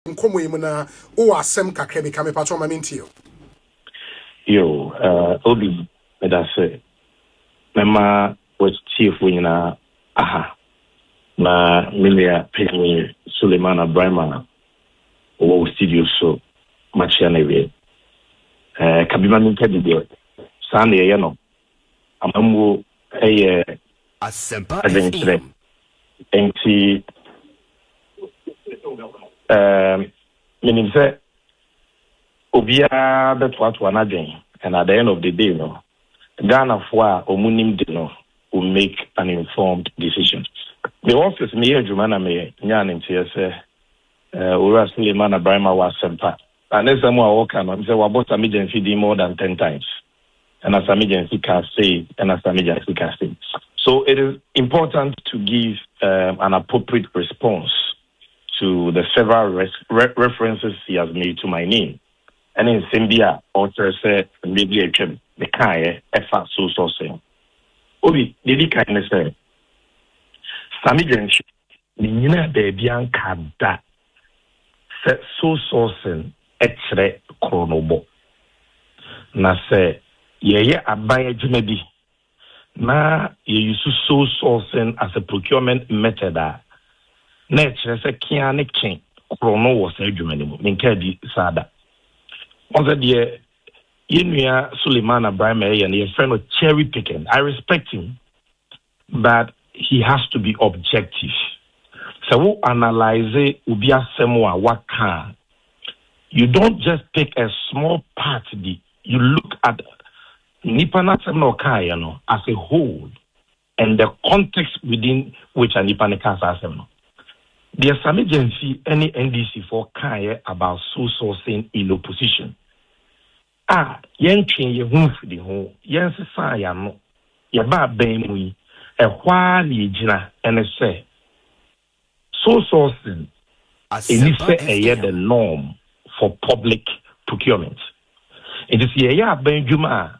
nkomo yimuna o asem kakra bi kame patro ma mentio yo obi medase mema wachiefu nyina aha na milia penye Suleiman Abraham o studio so machia na wie kabima nkadi bi sane ye no amamu eye asempa adventure enti meaning say obia betwa anadwen, and at the end of the day no Ghana for omunim de no will make an informed decision. The office me adwuma me nya ntie say Ura Suleiman Abraham was sempa, and then someone walk and say we bought Sammy Gyamfi more than 10 times, and as Sammy Gyamfi can say, and as Sammy Gyamfi can say. So it is important to give an appropriate response to the several references he has made to my name. And in Simbia, author said, maybe a chem, the kind of so sourcing. Obi, did he kind of say, Sammy Gyamfi, Nina baby and kada, set so sourcing, etre chronobo. Na say, ye abaya jumebi. Na ye use so sourcing as a procurement method. Nature say kiane king chrono was a jumani minkadi sada. Once a dear Inuya Suleiman Abraham and your friend of cherry picking. I respect him, but he has to be objective. So we analyze ubia semwa waka. You don't just pick a small part. You look at Nipana semno kaya no as a whole and the context within which a Nipana kasa semno. The Sammy Gyamfi any NDC for kaya about so sourcing in opposition. Yen train ye home for the home, yen say no, ye ba ben we, a while ye jina, and say, so sourcing is the norm for public procurement. It is ye ya ben juma,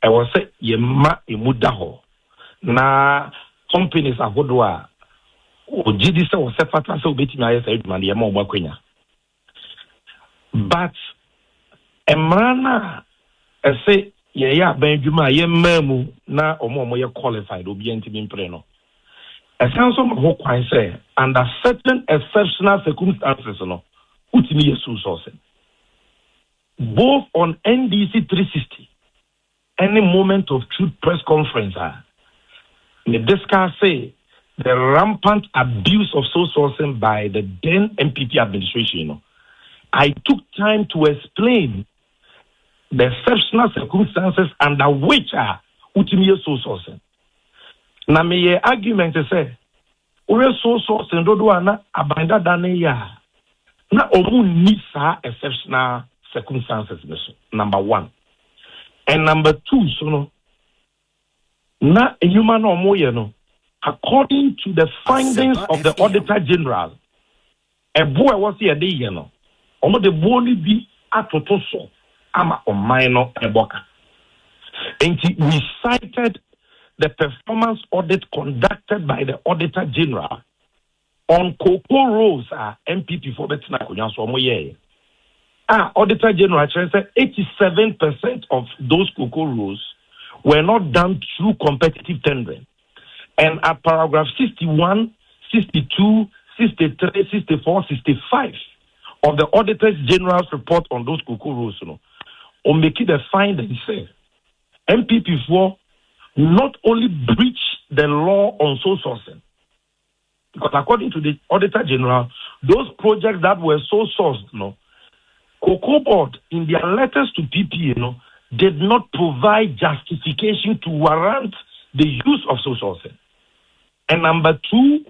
I was say ye ma imudaho, na companies ahodwa. Ojidisa was a fata so beti na yesa edman ye mo bakwenya. But emrana say ye ya benjuma ye mamu na omo ye qualified obi ntimi mpre no. Esan so ho kwan say under certain exceptional circumstances no utimi yesu source. Both on NDC 360 any moment of truth press conference the discuss say the rampant abuse of source sourcing by the then MPP administration, I took time to explain the exceptional circumstances under which are ultimate source sourcing. Now, my argument is say, we source sourcing do na abanda dane ya na omu nisa exceptional circumstances. Number one, and number two, so no na enyuma na omo ye no. According to the findings of the Auditor General, a boy was here day, you know. Almost the body be at Totoso, ama or minor eboka. And we cited the performance audit conducted by the Auditor General on cocoa rows, MPP for Betina Kunyasomoye. Auditor General said 87% of those cocoa rows were not done through competitive tendering. And at paragraph 61, 62, 63, 64, 65 of the Auditor General's report on those cocoa rows, on making the finding say MPP4 not only breach the law on source sourcing, because according to the Auditor General, those projects that were so sourced, Cocoa Board in their letters to PP, did not provide justification to warrant the use of source sourcing. And number two,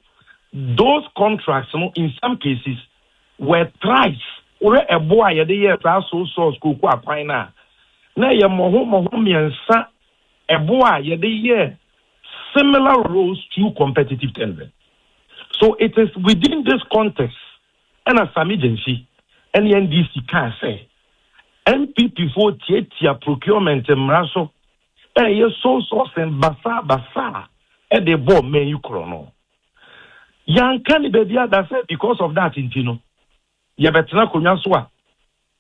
those contracts, in some cases, were thrice. Or a boy a day so source cocoa apina. Na ya mohomiansa a boy a day similar roles to competitive tendering. So it is within this context, and as Sammy Gyamfi, and the NDC can say, MPP for Tietia procurement and Mraso, so source and basa. At the bomb men you chrono. Young can be that said because of that intino. ye betena konya so a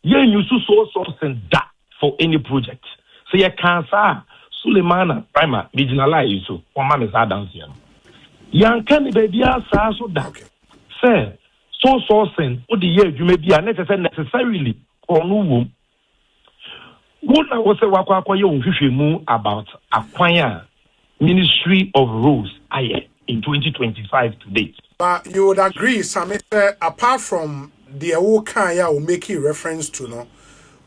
ye use so sourcing that for any project. So ye can say Suleiman Prima regionalize so on ma me sa dance here. Yan kan baby asa so that. Say so sourcing o the year you may be necessarily or no womb. What I was say wakwa ye unhwehwemu about acquire Ministry of Roads in 2025 to date. But you would agree, Sammy, apart from the Kaya will make reference to no,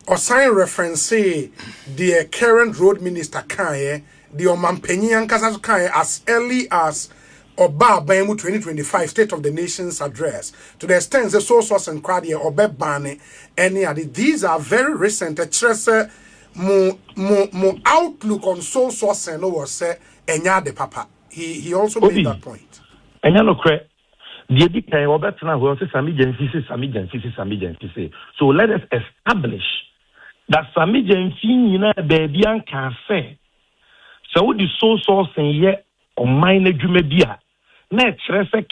or sign reference say the current road minister Kaya, the Omampeni and Kasas Kaya as early as Oba Baimu 2025 State of the Nation's address to the extent the source and crowd or Bane any other. These are very recent. More outlook on soul source and over say Enya de Papa. He also made that point. Enya no cre. The big guy Robertna who says Sammy Gyamfi. So let us establish that Sammy Gyamfi baby can say. So the soul source and yet on minor Jumebia. Next, Sammy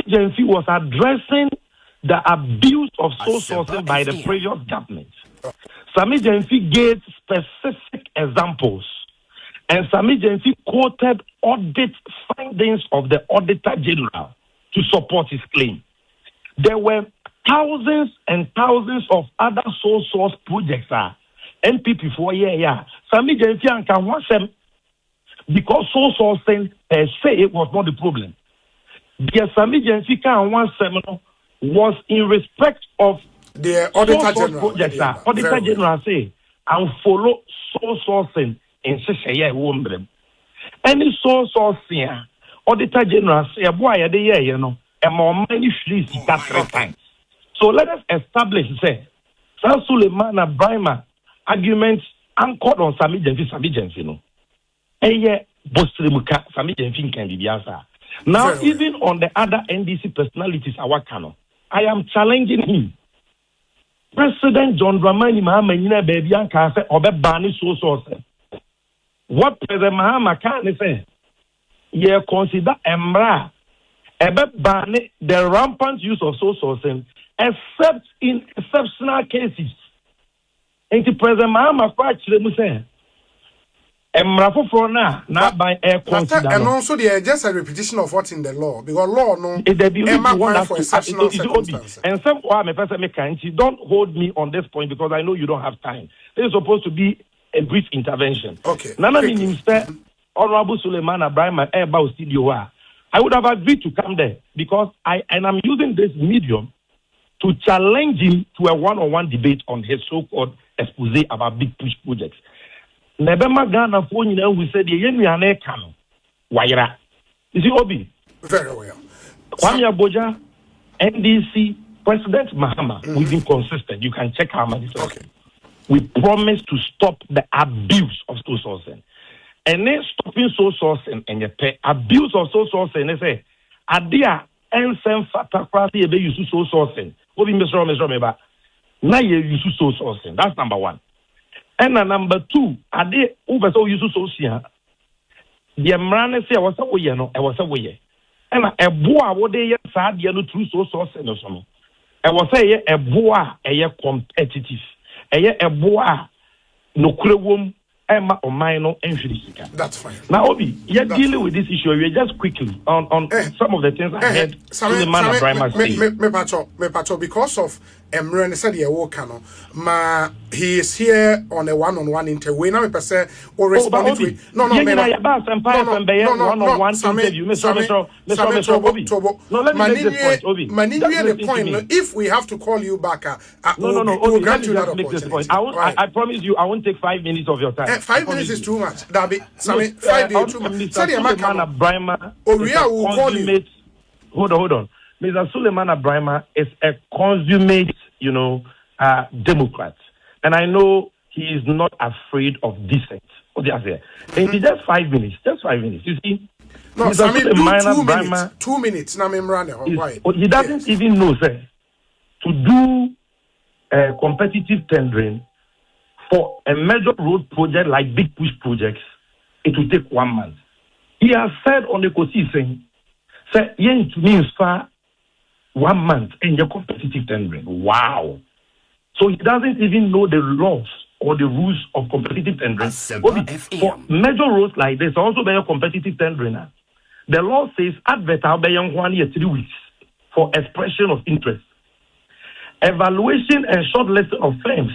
Gyamfi was addressing the abuse of soul sourcing by the previous government. Sammy Gyamfi gave specific examples, and Sammy Gyamfi quoted audit findings of the Auditor General to support his claim. There were thousands and thousands of other soul source projects. NPP for Sammy Gyamfi and can want them because soul sourcing say it was not the problem. The Sammy Gyamfi can want them was in respect of the Auditor General projects. Auditor General say and follow soul sourcing in Seshaya Wombrem. Any soul sourcing, Auditor General say, boy, and more money flees that 3 times. So let us establish, say, Suleiman Brahma arguments anchored on Sammy Gyamfi, no. Eye Bostremuka, Sammy Gyamfi can be the now, even on the other NDC personalities, I am challenging him. President John Dramani Mahama baby can say obe bani so source. What President Mahama can say? Ye consider emra ebe bani the rampant use of soul sourcing except in exceptional cases. And the President Mahama quite say by air consider. And also just a repetition of what's in the law because law no for exceptional circumstances. And some don't hold me on this point because I know you don't have time. This is supposed to be a brief intervention. Okay. Nana Minister Honorable Suleiman Abraham Airbow Studio. I would have agreed to come there because I'm using this medium to challenge him to a one-on-one debate on his so-called expose about big push projects. Nebema Ghana for we said the Yenu Kano. Waira. Is it Obi? Very well. Kwame Boja, NDC, President Mahama, we've been consistent. You can check our money. Okay. We promise to stop the abuse of soul sourcing. And then stopping soul sourcing and the abuse of soul sourcing, they say, Adia and some fatakrasi ebe use soul sourcing. Obi Mr. Meba. Now you use soul sourcing. That's number one. And number two, are they over so use social? The man say I was away, no, I was away. And a boa what they sad, you know, through so source and so. I was say a boa a competitive, a boa no crewum, Emma or minor entry. That's fine. Now, Obi, you're dealing with this issue. You're just quickly on some of the things I heard. Me because of Emran said he he is here on a one-on-one interview. Now, me say or responding to it. No, let me make this point, Obi. The point. If we have to call you back, we'll grant you that opportunity. I promise you, I won't take 5 minutes of your time. 5 minutes is too much. That be 5 days too much. Will call you. Hold on. Mr. Suleiman Abraham is a consummate, Democrat. And I know he is not afraid of dissent. And it's just 5 minutes. You see? No, Mr. Suleiman 2 minutes. He doesn't even know, sir, to do competitive tendering for a major road project like big push projects, it will take 1 month. He has said on the Kosi saying, yen to me is far 1 month in your competitive tendering. Wow. So he doesn't even know the laws or the rules of competitive tendering. For major roles like this, also by competitive tendering. The law says advert 1 year 3 weeks for expression of interest. Evaluation and shortlisting of firms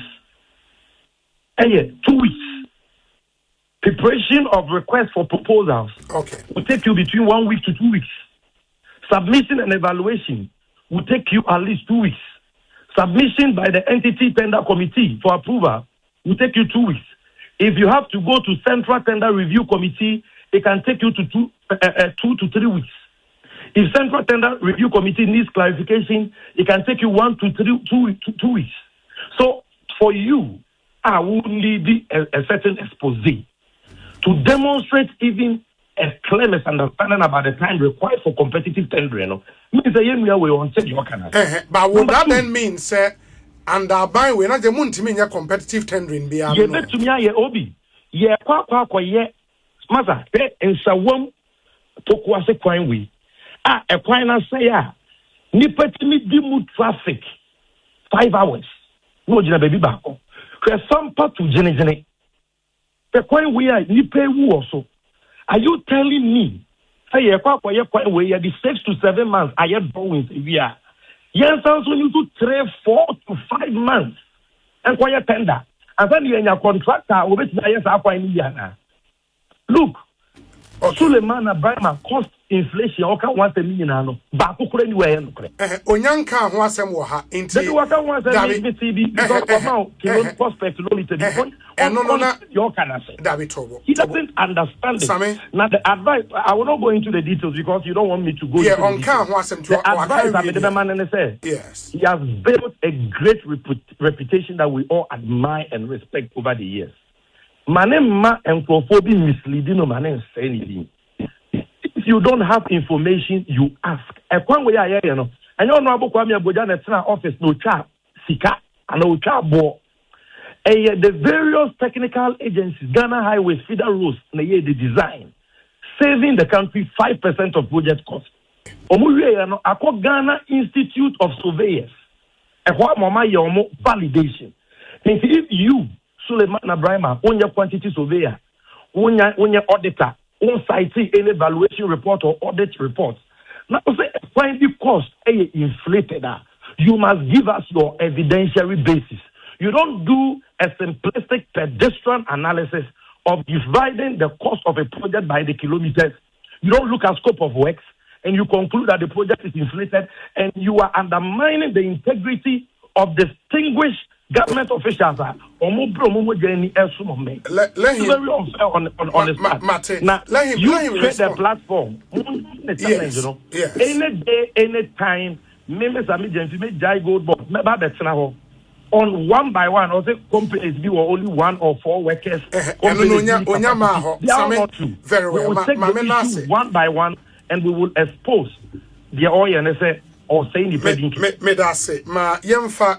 2 weeks. Preparation of requests for proposals will take you between 1 week to 2 weeks. Submission and evaluation will take you at least 2 weeks. Submission by the entity tender committee for approval will take you 2 weeks. If you have to go to Central Tender Review Committee, it can take you to 2 to 3 weeks. If Central Tender Review Committee needs clarification, it can take you 1 to 2 weeks. So for you, I will need a certain expose to demonstrate even a clear misunderstanding about the time required for competitive tendering. But would that then mean, sir, and our buy we're not the multi-media competitive tendering be to me, Obi, Mother, and Sawam took was a coin we. A coin I say, Nipetimi dimu traffic 5 hours. No, Jina baby back. Some part to Jenny. The coin we are Nipe also. Are you telling me? Say a quack where coin we are the 6 to 7 months. I have drawings we are. Yes, also you do 3, 4 to 5 months and quiet tender. And then you're in your contractor, over yes, I find look, Suleiman Abraham cost inflation. Okay, 1 million ano. Back anywhere. Onyanka wasem waha. Inti. Because prospect limited. He doesn't understand it. Now the advice. I will not go into the details because you don't want me to go. Yeah, into the advice I made the man and say. Yes. He has built a great reputation that we all admire and respect over the years. Manema and Prophobia misleading or man say anything. If you don't have information, you ask. A one way I know. I know about Kwame Abojan at office no chat, Sika, and no chat bo. The various technical agencies, Ghana Highways, Federal Roads, the design, saving the country 5% of project cost. I call Ghana Institute of Surveyors. And what mama yomo validation. If you Suleiman Abraham, on your quantity surveyor, on your auditor, on site any evaluation report or audit reports. Now, find the cost inflated. You must give us your evidentiary basis. You don't do a simplistic pedestrian analysis of dividing the cost of a project by the kilometers. You don't look at scope of works and you conclude that the project is inflated and you are undermining the integrity of distinguished government officials are very unfair on the spot. Now, you create a platform. Yes. Any day, any time, Sammy Gyamfi may jai gold board. On 1 by 1, or the companies be only 1 or 4 workers. They are not true. Very well. We will take the issue 1 by 1 and we will expose the oil and say or say independent. Me that say, ma yemfa